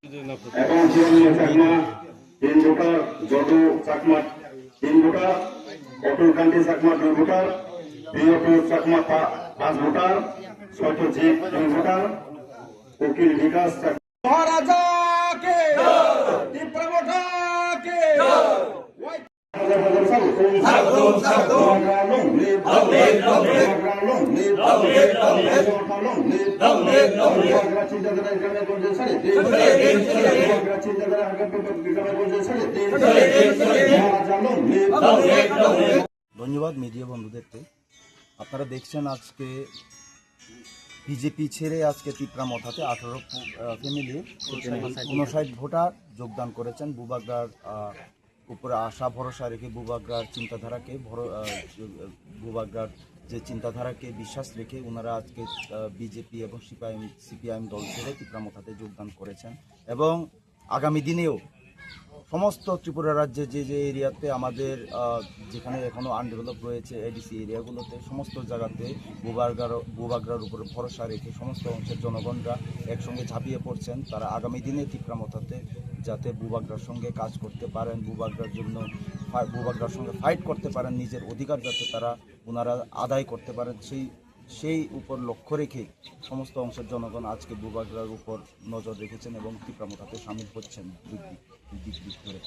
এখন Chiranjib Chakma 3 voter, Jadu Chakma 3 voter, Atul Kanti Chakma 2 voter, Priyatu Chakma 5 voter, Satyajit 2 voter, উকিল বিকাশ মহারাজাকে তীব্রমঠাকে ধন্যবাদ মিডিয়া বন্ধুদেরকে। আপনারা দেখছেন আজকে বিজেপি ছেড়ে আজকে তিপ্রামথাতে 18 ফ্যামিলি 59 ভোটার যোগদান করেছেন। বুবাগ্রার উপরে আশা ভরসা রেখে বুবাগ্রার চিন্তাধারাকে বুবাগ্রার যে চিন্তাধারাকে বিশ্বাস রেখে ওনারা আজকে বিজেপি এবং সিপিআইএম দল ছেড়ে তিপ্রামথাতে যোগদান করেছেন এবং আগামী দিনেও সমস্ত ত্রিপুরা রাজ্যে যে যে এরিয়াতে আমাদের যেখানে এখনও আনডেভেলপ রয়েছে এডিসি এরিয়াগুলোতে সমস্ত জায়গাতে বুবাগ্রার উপরে ভরসা রেখে সমস্ত অংশের জনগণরা একসঙ্গে ঝাঁপিয়ে পড়ছেন। তারা আগামী দিনে তিপ্রামথাতে যাতে বুবাগ্রার সঙ্গে কাজ করতে পারেন, বুবাগ্রার সঙ্গে ফাইট করতে পারেন, নিজের অধিকার যাতে ওনারা আদায় করতে পারেন সেই উপর লক্ষ্য রেখে সমস্ত অংশের জনগণ আজকে বুবাগ্রার উপর নজর রেখেছেন এবং তিপ্রামথাতে সামিল হচ্ছেন দিক করে।